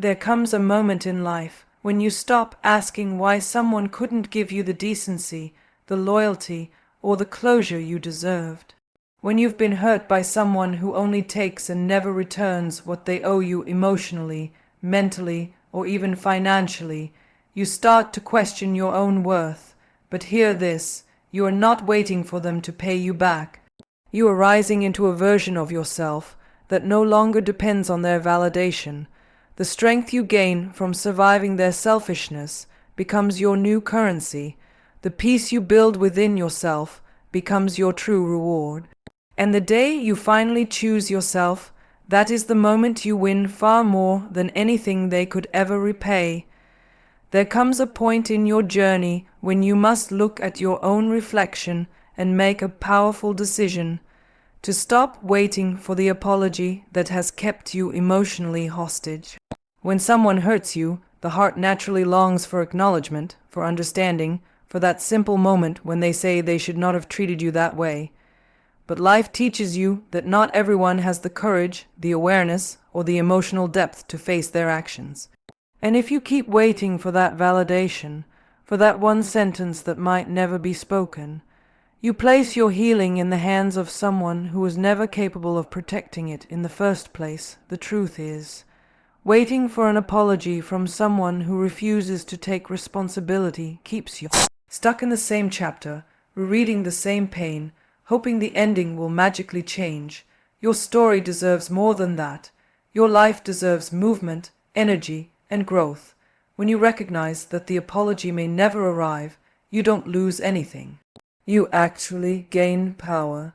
There comes a moment in life when you stop asking why someone couldn't give you the decency, the loyalty, or the closure you deserved. When you've been hurt by someone who only takes and never returns what they owe you emotionally, mentally, or even financially, you start to question your own worth. But hear this, you are not waiting for them to pay you back. You are rising into a version of yourself that no longer depends on their validation. The strength you gain from surviving their selfishness becomes your new currency. The peace you build within yourself becomes your true reward. And the day you finally choose yourself, that is the moment you win far more than anything they could ever repay. There comes a point in your journey when you must look at your own reflection and make a powerful decision to stop waiting for the apology that has kept you emotionally hostage. When someone hurts you, the heart naturally longs for acknowledgement, for understanding, for that simple moment when they say they should not have treated you that way. But life teaches you that not everyone has the courage, the awareness, or the emotional depth to face their actions. And if you keep waiting for that validation, for that one sentence that might never be spoken, you place your healing in the hands of someone who was never capable of protecting it in the first place. The truth is, waiting for an apology from someone who refuses to take responsibility keeps you stuck in the same chapter, rereading the same pain, hoping the ending will magically change. Your story deserves more than that. Your life deserves movement, energy, and growth. When you recognize that the apology may never arrive, you don't lose anything. You actually gain power.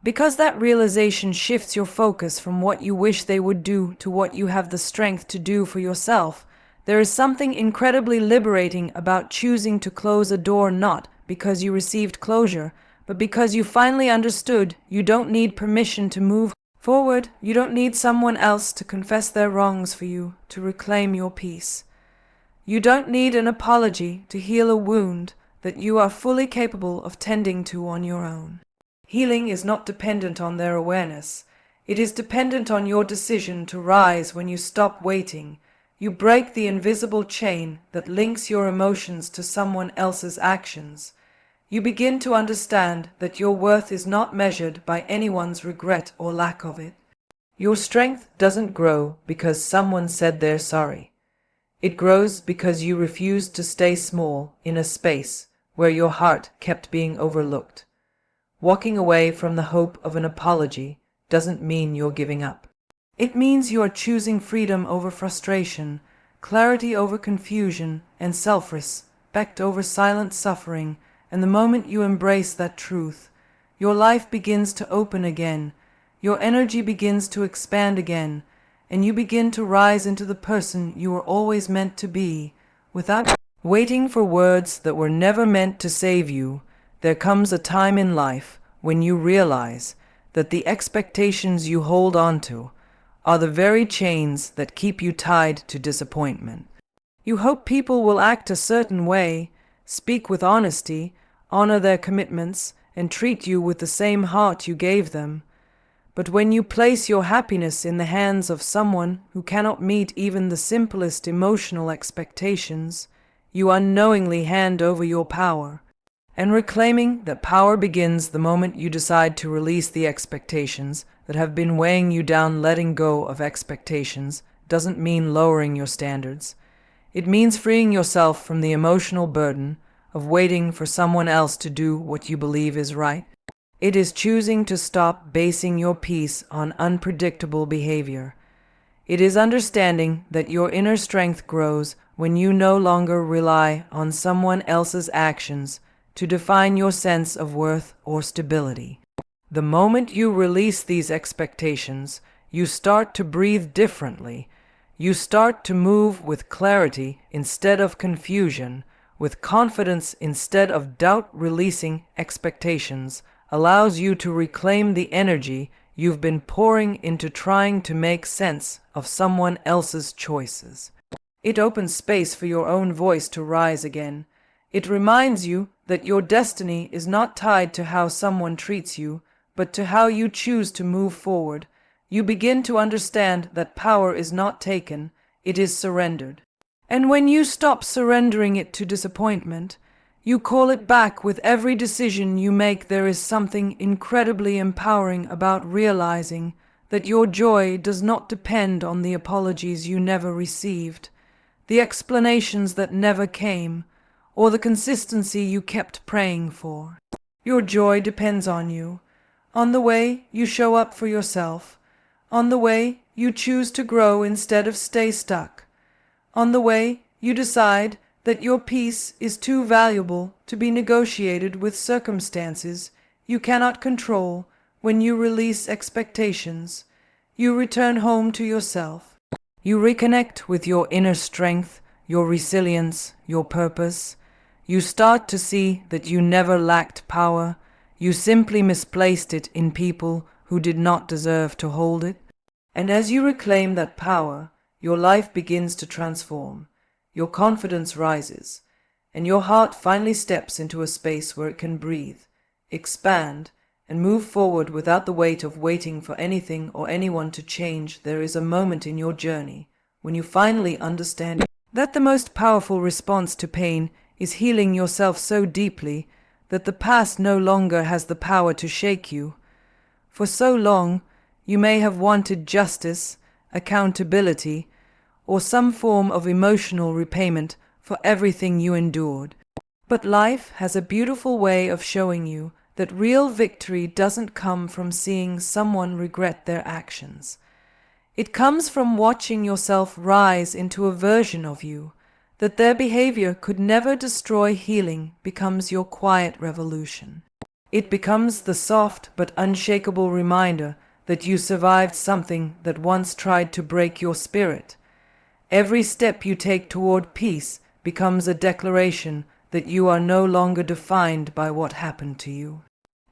Because that realization shifts your focus from what you wish they would do to what you have the strength to do for yourself. There is something incredibly liberating about choosing to close a door not because you received closure, but because you finally understood you don't need permission to move forward. You don't need someone else to confess their wrongs for you, to reclaim your peace. You don't need an apology to heal a wound that you are fully capable of tending to on your own. Healing is not dependent on their awareness. It is dependent on your decision to rise when you stop waiting. You break the invisible chain that links your emotions to someone else's actions. You begin to understand that your worth is not measured by anyone's regret or lack of it. Your strength doesn't grow because someone said they're sorry. It grows because you refuse to stay small in a space where your heart kept being overlooked. Walking away from the hope of an apology doesn't mean you're giving up. It means you are choosing freedom over frustration, clarity over confusion, and self-respect over silent suffering. And the moment you embrace that truth, your life begins to open again, your energy begins to expand again, and you begin to rise into the person you were always meant to be. Without waiting for words that were never meant to save you, there comes a time in life when you realize that the expectations you hold on to are the very chains that keep you tied to disappointment. You hope people will act a certain way, speak with honesty, honor their commitments, and treat you with the same heart you gave them. But when you place your happiness in the hands of someone who cannot meet even the simplest emotional expectations, you unknowingly hand over your power. And reclaiming that power begins the moment you decide to release the expectations that have been weighing you down. Letting go of expectations doesn't mean lowering your standards. It means freeing yourself from the emotional burden of waiting for someone else to do what you believe is right. It is choosing to stop basing your peace on unpredictable behavior. It is understanding that your inner strength grows when you no longer rely on someone else's actions to define your sense of worth or stability. The moment you release these expectations, you start to breathe differently. You start to move with clarity instead of confusion, with confidence instead of doubt. Releasing expectations allows you to reclaim the energy you've been pouring into trying to make sense of someone else's choices. It opens space for your own voice to rise again. It reminds you that your destiny is not tied to how someone treats you, but to how you choose to move forward. You begin to understand that power is not taken, it is surrendered. And when you stop surrendering it to disappointment, you call it back with every decision you make. There is something incredibly empowering about realizing that your joy does not depend on the apologies you never received, the explanations that never came, or the consistency you kept praying for. Your joy depends on you, on the way you show up for yourself, on the way you choose to grow instead of stay stuck, on the way you decide that your peace is too valuable to be negotiated with circumstances you cannot control. When you release expectations, you return home to yourself. You reconnect with your inner strength, your resilience, your purpose. You start to see that you never lacked power. You simply misplaced it in people who did not deserve to hold it. And as you reclaim that power, your life begins to transform. Your confidence rises, and your heart finally steps into a space where it can breathe, expand, and move forward without the weight of waiting for anything or anyone to change. There is a moment in your journey when you finally understand that the most powerful response to pain is healing yourself so deeply that the past no longer has the power to shake you. For so long, you may have wanted justice, accountability, or some form of emotional repayment for everything you endured. But life has a beautiful way of showing you that real victory doesn't come from seeing someone regret their actions. It comes from watching yourself rise into a version of you that their behavior could never destroy. Healing becomes your quiet revolution. It becomes the soft but unshakable reminder that you survived something that once tried to break your spirit. Every step you take toward peace becomes a declaration that you are no longer defined by what happened to you.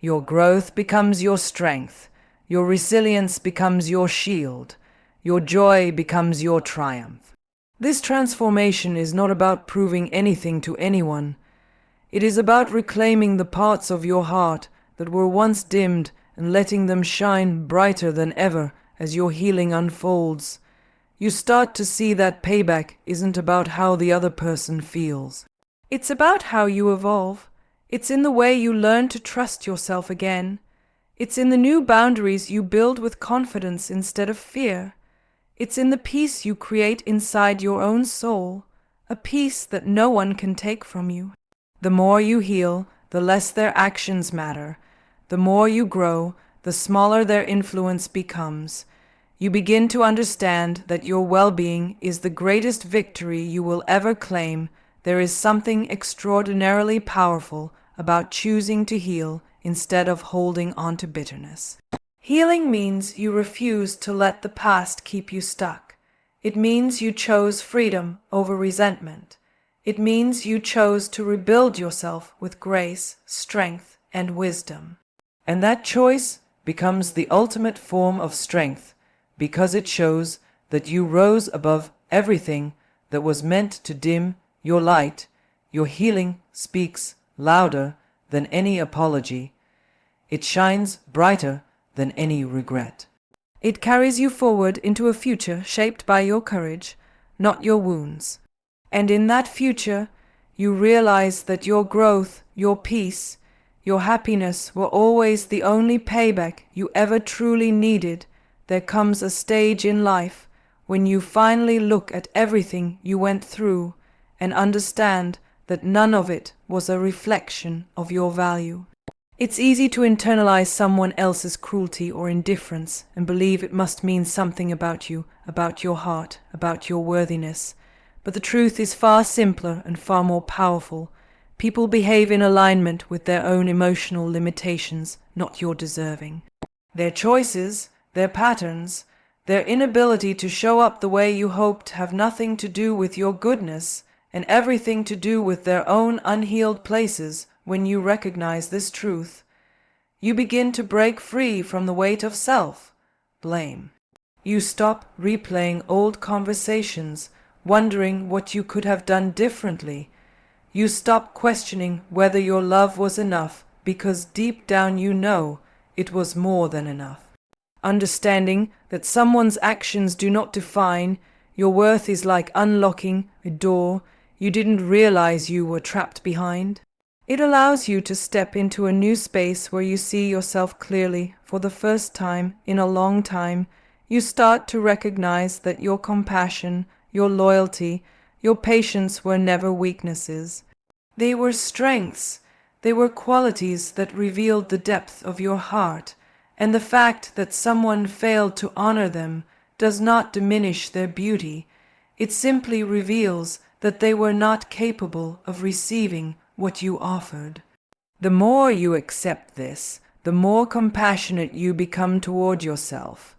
Your growth becomes your strength. Your resilience becomes your shield. Your joy becomes your triumph. This transformation is not about proving anything to anyone. It is about reclaiming the parts of your heart that were once dimmed and letting them shine brighter than ever as your healing unfolds. You start to see that payback isn't about how the other person feels. It's about how you evolve. It's in the way you learn to trust yourself again. It's in the new boundaries you build with confidence instead of fear. It's in the peace you create inside your own soul, a peace that no one can take from you. The more you heal, the less their actions matter. The more you grow, the smaller their influence becomes. You begin to understand that your well-being is the greatest victory you will ever claim. There is something extraordinarily powerful about choosing to heal instead of holding on to bitterness. Healing means you refuse to let the past keep you stuck. It means you chose freedom over resentment. It means you chose to rebuild yourself with grace, strength, and wisdom. And that choice becomes the ultimate form of strength, because it shows that you rose above everything that was meant to dim your light. Your healing speaks louder than any apology. It shines brighter than any regret. It carries you forward into a future shaped by your courage, not your wounds. And in that future, you realize that your growth, your peace, your happiness were always the only payback you ever truly needed. There comes a stage in life when you finally look at everything you went through and understand that none of it was a reflection of your value. It's easy to internalize someone else's cruelty or indifference and believe it must mean something about you, about your heart, about your worthiness. But the truth is far simpler and far more powerful. People behave in alignment with their own emotional limitations, not your deserving. Their choices, their patterns, their inability to show up the way you hoped have nothing to do with your goodness and everything to do with their own unhealed places. When you recognize this truth, you begin to break free from the weight of self-blame. You stop replaying old conversations, wondering what you could have done differently. You stop questioning whether your love was enough, because deep down you know it was more than enough. Understanding that someone's actions do not define Your worth is like unlocking a door you didn't realize you were trapped behind. It allows you to step into a new space where you see yourself clearly for the first time in a long time. You start to recognize that your compassion, your loyalty, your patience were never weaknesses. They were strengths. They were qualities that revealed the depth of your heart, and the fact that someone failed to honor them does not diminish their beauty. It simply reveals that they were not capable of receiving what you offered. The more you accept this, the more compassionate you become toward yourself.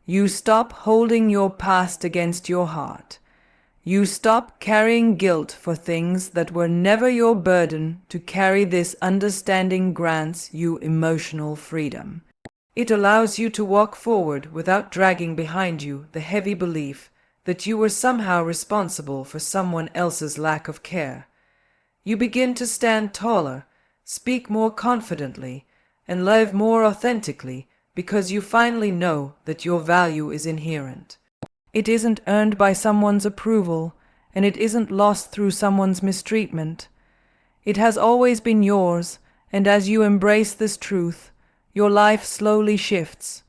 You stop holding your past against your heart. You stop carrying guilt for things that were never your burden to carry. This understanding grants you emotional freedom. It allows you to walk forward without dragging behind you the heavy belief that you were somehow responsible for someone else's lack of care. You begin to stand taller, speak more confidently, and live more authentically because you finally know that your value is inherent. It isn't earned by someone's approval, and it isn't lost through someone's mistreatment. It has always been yours, and as you embrace this truth, your life slowly shifts.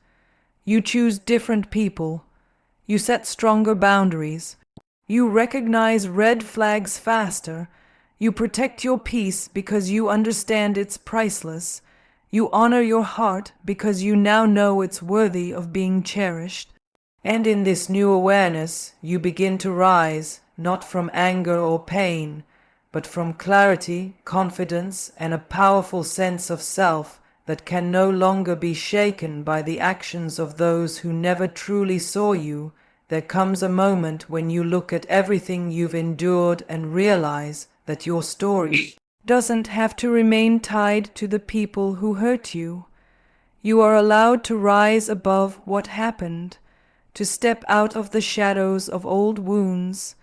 You choose different people. You set stronger boundaries. You recognize red flags faster. You protect your peace because you understand it's priceless. You honor your heart because you now know it's worthy of being cherished. And in this new awareness, you begin to rise, not from anger or pain, but from clarity, confidence, and a powerful sense of self that can no longer be shaken by the actions of those who never truly saw you. There comes a moment when you look at everything you've endured and realize that your story doesn't have to remain tied to the people who hurt you. You are allowed to rise above what happened, to step out of the shadows of old wounds,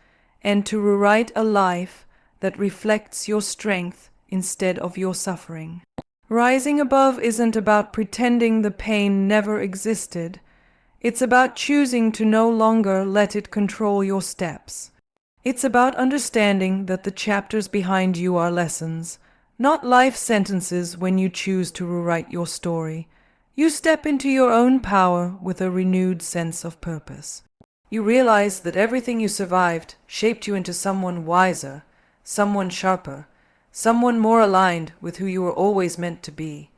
and to rewrite a life that reflects your strength instead of your suffering. Rising above isn't about pretending the pain never existed. It's about choosing to no longer let it control your steps. It's about understanding that the chapters behind you are lessons, not life sentences. When you choose to rewrite your story, you step into your own power with a renewed sense of purpose. You realize that everything you survived shaped you into someone wiser, someone sharper, someone more aligned with who you were always meant to be.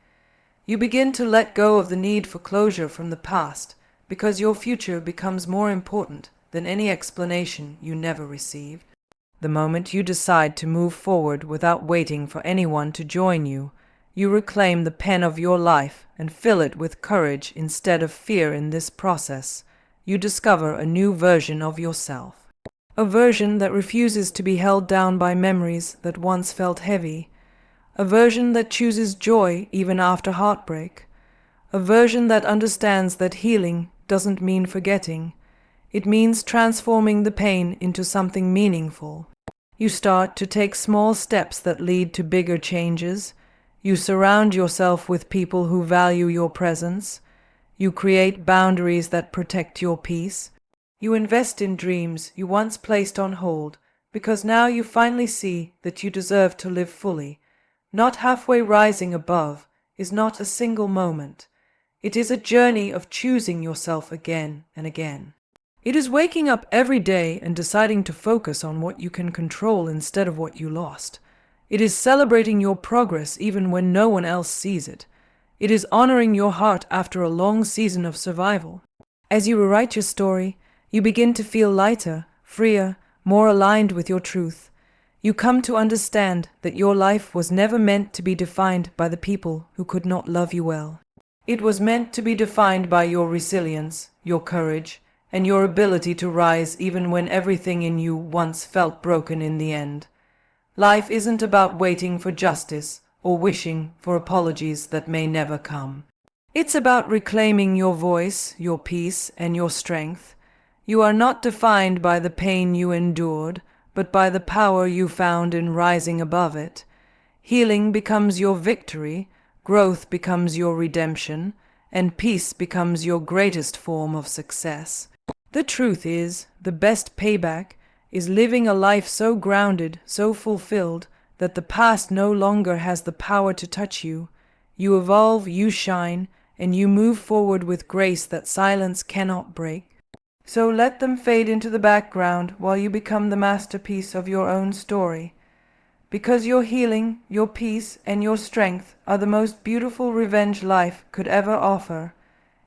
You begin to let go of the need for closure from the past because your future becomes more important than any explanation you never received. The moment you decide to move forward without waiting for anyone to join you, you reclaim the pen of your life and fill it with courage instead of fear. In this process, you discover a new version of yourself. A version that refuses to be held down by memories that once felt heavy. A version that chooses joy even after heartbreak. A version that understands that healing doesn't mean forgetting. It means transforming the pain into something meaningful. You start to take small steps that lead to bigger changes. You surround yourself with people who value your presence. You create boundaries that protect your peace. You invest in dreams you once placed on hold because now you finally see that you deserve to live fully. Not halfway rising above is not a single moment. It is a journey of choosing yourself again and again. It is waking up every day and deciding to focus on what you can control instead of what you lost. It is celebrating your progress even when no one else sees it. It is honoring your heart after a long season of survival. As you rewrite your story, you begin to feel lighter, freer, more aligned with your truth. You come to understand that your life was never meant to be defined by the people who could not love you well. It was meant to be defined by your resilience, your courage, and your ability to rise even when everything in you once felt broken in the end. Life isn't about waiting for justice or wishing for apologies that may never come. It's about reclaiming your voice, your peace, and your strength. You are not defined by the pain you endured, but by the power you found in rising above it. Healing becomes your victory, growth becomes your redemption, and peace becomes your greatest form of success. The truth is, the best payback is living a life so grounded, so fulfilled, that the past no longer has the power to touch you. You evolve, you shine, and you move forward with grace that silence cannot break. So let them fade into the background while you become the masterpiece of your own story. Because your healing, your peace, and your strength are the most beautiful revenge life could ever offer,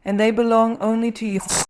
and they belong only to you.